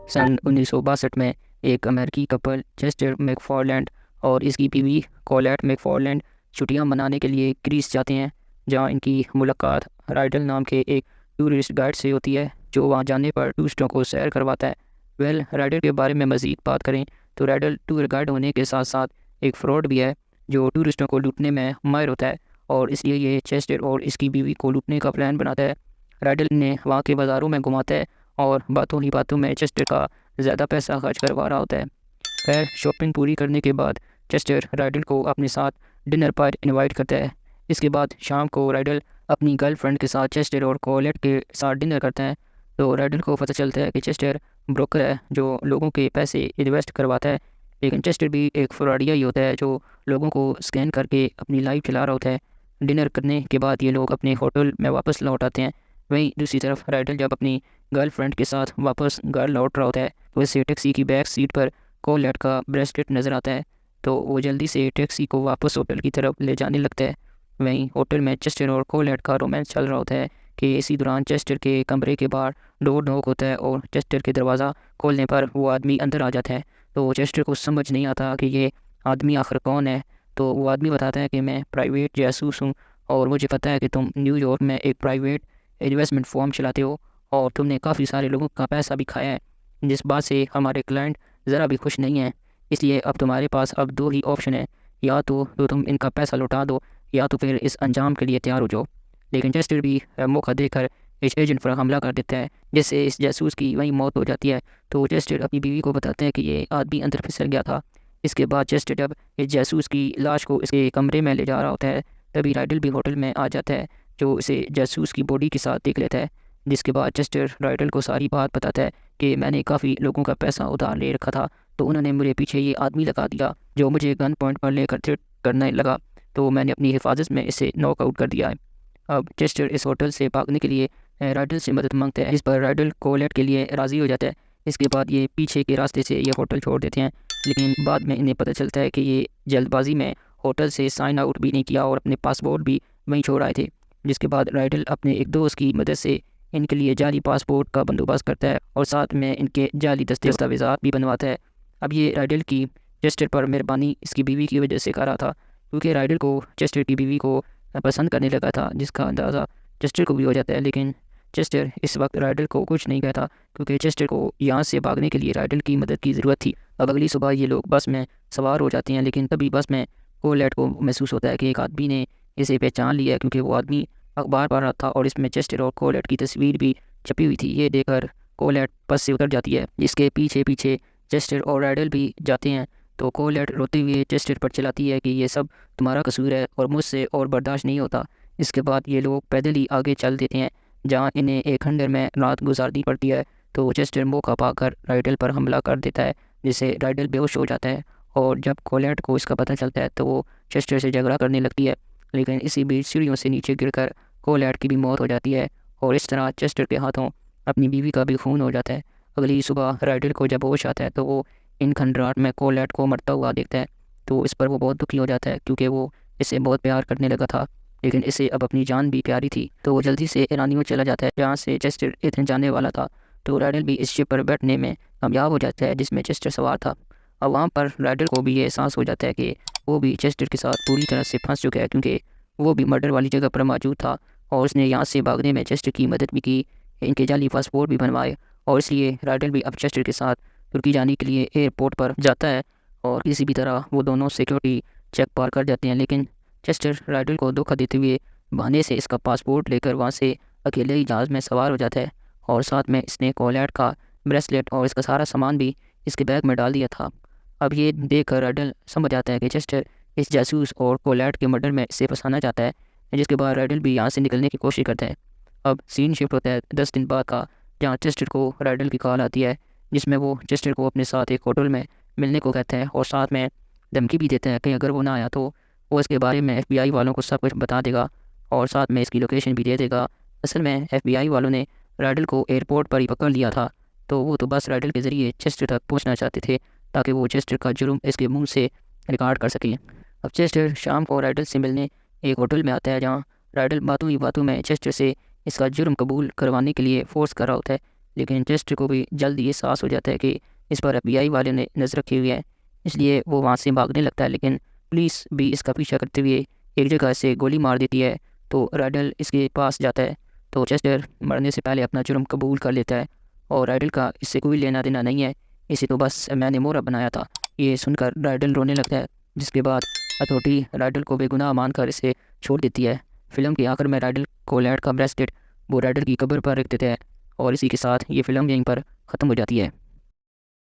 सन 1962 में एक अमेरिकी कपल चेस्टर मैकफार्लैंड और इसकी बीवी कॉलेट मैकफार्लैंड छुट्टियां मनाने के लिए ग्रीस जाते हैं, जहां इनकी मुलाकात राइडल नाम के एक टूरिस्ट गाइड से होती है, जो वहां जाने पर टूरिस्टों को सैर करवाता है। राइडल के बारे में मज़ीद बात करें तो राइडल टूर गाइड होने के साथ साथ एक फ्रॉड भी है, जो टूरिस्टों को लूटने में माहिर होता है और इसलिए ये चेस्टर और इसकी बीवी को लूटने का प्लान बनाता है। राइडल ने वहाँ के बाज़ारों में घुमाता है और बातों ही बातों में चेस्टर का ज़्यादा पैसा खर्च करवा रहा होता है। खैर, शॉपिंग पूरी करने के बाद चेस्टर राइडल को अपने साथ डिनर पर इनवाइट करता है। इसके बाद शाम को राइडल अपनी गर्लफ्रेंड के साथ चेस्टर और कॉलेट के साथ डिनर करता है। तो राइडल को पता चलता है कि चेस्टर ब्रोकर है जो लोगों के पैसे इन्वेस्ट करवाता है, लेकिन चेस्टर भी एक फ्रॉडिया ही होता है जो लोगों को स्कैन करके अपनी लाइफ चला रहा होता है। डिनर करने के बाद ये लोग अपने होटल में वापस लौट आते हैं। वहीं दूसरी तरफ राइडल जब अपनी गर्लफ्रेंड के साथ वापस घर लौट रहा होता है तो उसे टैक्सी की बैक सीट पर कॉलेट का ब्रेसलेट नज़र आता है। तो वो जल्दी से टैक्सी को वापस होटल की तरफ ले जाने लगता है। वहीं होटल में चेस्टर और कॉलेट का रोमांस चल रहा होता है कि इसी दौरान चेस्टर के कमरे के बाहर डोर नॉक होता है और चेस्टर के दरवाज़ा खोलने पर वो आदमी अंदर आ जाता है। तो चेस्टर को समझ नहीं आता कि ये आदमी आखिर कौन है। तो वो आदमी बताता है कि मैं प्राइवेट जासूस हूँ और मुझे पता है कि तुम न्यूयॉर्क में एक प्राइवेट इन्वेस्टमेंट फॉर्म चलाते हो और तुमने काफ़ी सारे लोगों का पैसा भी खाया है, जिस बात से हमारे क्लाइंट ज़रा भी खुश नहीं हैं। इसलिए अब तुम्हारे पास अब दो ही ऑप्शन है, या तो तुम इनका पैसा लौटा दो या तो फिर इस अंजाम के लिए तैयार हो जाओ। लेकिन चेस्टर भी मौका देकर इस एजेंट पर हमला कर देता है, जिससे इस जासूस की वहीं मौत हो जाती है। तो चेस्टर अपनी बीवी को बताते हैं कि ये आदमी अंदर फिसल गया था। इसके बाद चेस्टर जब इस जासूस की लाश को इसके कमरे में ले जा रहा होता है, तभी राइडल भी होटल में आ जाता है, जो इसे जासूस की बॉडी के साथ देख लेता है। जिसके बाद चेस्टर राइडल को सारी बात बताता है कि मैंने काफ़ी लोगों का पैसा उधार ले रखा था, तो उन्होंने मेरे पीछे ये आदमी लगा दिया जो मुझे गन पॉइंट पर लेकर थ्रेट करने लगा, तो मैंने अपनी हिफाजत में इसे नॉकआउट कर दिया है। अब चेस्टर इस होटल से भागने के लिए राइडल से मदद मांगता है, जिस पर राइडल कॉलेट के लिए राज़ी हो जाता है। इसके बाद ये पीछे के रास्ते से ये होटल छोड़ देते हैं, लेकिन बाद में इन्हें पता चलता है कि ये जल्दबाजी में होटल से साइन आउट भी नहीं किया और अपने पासपोर्ट भी वहीं छोड़ आए थे। जिसके बाद राइडल अपने एक दोस्त की मदद से इनके लिए जाली पासपोर्ट का बंदोबस्त करता है और साथ में इनके जाली दस्तावेज़ात भी बनवाता है। अब ये राइडल की चेस्टर पर मेहरबानी इसकी बीवी की वजह से कर रहा था, क्योंकि राइडल को चेस्टर की बीवी को पसंद करने लगा था, जिसका अंदाज़ा चेस्टर को भी हो जाता है। लेकिन चेस्टर इस वक्त राइडल को कुछ नहीं कहता, क्योंकि चेस्टर को यहाँ से भागने के लिए राइडल की मदद की ज़रूरत थी। अब अगली सुबह ये लोग बस में सवार हो जाते हैं, लेकिन तभी बस में कोलेट को महसूस होता है कि एक आदमी ने इसे पहचान लिया, क्योंकि वो आदमी अखबार पढ़ रहा था और इसमें चेस्टर और कोलेट की तस्वीर भी छपी हुई थी। ये देखकर कोलेट बस से उतर जाती है, जिसके पीछे पीछे चेस्टर और राइडल भी जाते हैं। तो कोलेट रोते हुए चेस्टर पर चिल्लाती है कि ये सब तुम्हारा कसूर है और मुझसे और बर्दाश्त नहीं होता। इसके बाद ये लोग पैदल ही आगे चल देते हैं, जहाँ इन्हें एक खंडर में रात गुजारनी पड़ती है। तो चेस्टर मौका पाकर राइडल पर हमला कर देता है, जिससे राइडल बेहोश हो जाता है। और जब कोलेट को इसका पता चलता है तो वो चेस्टर से झगड़ा करने लगती है, लेकिन इसी बीच सीढ़ियों से नीचे गिरकर कोलेट की भी मौत हो जाती है और इस तरह चेस्टर के हाथों अपनी बीवी का भी खून हो जाता है। अगली सुबह राइडल को जब होश आता है तो वो इन खंडराट में कोलेट को मरता हुआ देखता है। तो इस पर वो बहुत दुखी हो जाता है, क्योंकि वो इसे बहुत प्यार करने लगा था, लेकिन इसे अब अपनी जान भी प्यारी थी। तो वो जल्दी से ईरानियों चला जाता है, जहाँ से चेस्टर इतने जाने वाला था। तो राइडल भी इस शिप पर बैठने में कामयाब हो जाता है जिसमें चेस्टर सवार था। अब वहाँ पर राइडल को भी ये एहसास हो जाता है कि वो भी चेस्टर के साथ पूरी तरह से फंस चुका है, क्योंकि वो भी मर्डर वाली जगह पर मौजूद था और उसने यहाँ से भागने में चेस्टर की मदद भी की, इनके जाली पासपोर्ट भी बनवाए। और इसलिए राइडल भी अब चेस्टर के साथ तुर्की जाने के लिए एयरपोर्ट पर जाता है और किसी भी तरह वो दोनों सिक्योरिटी चेक पार कर जाते हैं। लेकिन चेस्टर राइडल को धोखा देते हुए बहाने से इसका पासपोर्ट लेकर वहाँ से अकेले ही जहाज़ में सवार हो जाता है और साथ में इसने कोलेट का ब्रेसलेट और इसका सारा सामान भी इसके बैग में डाल दिया था। अब ये देख कर राइडल समझ जाता है कि चेस्टर इस जासूस और कोलेट के मर्डर में इसे फंसाना चाहता है, जिसके बाद राइडल भी यहाँ से निकलने की कोशिश करता है। अब सीन शिफ्ट होता है 10 दिन बाद का, जहाँ चेस्टर को राइडल की कॉल आती है, जिसमें वो चेस्टर को अपने साथ एक होटल में मिलने को कहता है और साथ में धमकी भी देता है कि अगर वो ना आया तो वो इसके बारे में FBI वालों को सब कुछ बता देगा और साथ में इसकी लोकेशन भी दे देगा। असल में FBI वालों ने राइडल को एयरपोर्ट पर ही पकड़ लिया था, तो वो तो बस राइडल के ज़रिए चेस्टर तक पहुंचना चाहते थे, ताकि वो चेस्टर का जुर्म इसके मुंह से रिकॉर्ड कर सकें। अब चेस्टर शाम को राइडल से मिलने एक होटल में आता है, जहाँ राइडल बातों ही बातों में चेस्टर से इसका जुर्म कबूल करवाने के लिए फ़ोर्स कर रहा होता है। लेकिन चेस्टर को भी जल्द ये एहसास हो जाता है कि इस पर FBI वाले ने नज़र रखी हुई है, इसलिए वो वहाँ से भागने लगता है। लेकिन पुलिस भी इसका पीछा करते हुए एक जगह से गोली मार देती है, तो राइडल इसके पास जाता है। तो चेस्टर मरने से पहले अपना जुर्म कबूल कर लेता है और राइडल का इससे कोई लेना देना नहीं है, इसे तो बस मैंने मोहरा बनाया था। ये सुनकर राइडल रोने लगता है, जिसके बाद अथॉरिटी राइडल को बेगुनाह मानकर इसे छोड़ देती है। फिल्म के आखिर में राइडल को लैंड का ब्रेसलेट वो राइडल की कब्र पर रख देते हैं और इसी के साथ ये फिल्म यहीं पर ख़त्म हो जाती है।